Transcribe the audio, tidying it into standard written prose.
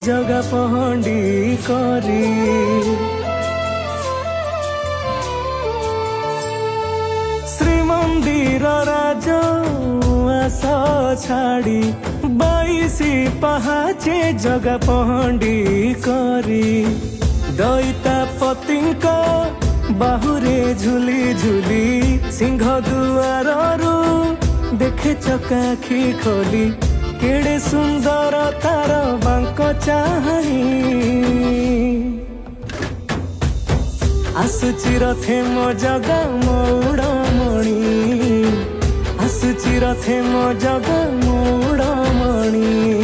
जगा पहंडी करी श्रीमंदिर राज आस छाड़ी 22 पहाचे जगा पहंडी करी दैता पतिंक बाहुरे झुली झुली सिंह दुआरू देखे चकाखी खोली केड़े सुंदर तार बांक चाहनी आसुची रथे मो जगा मौड़मणि आसुची रथे मो जगा मौड़मणि।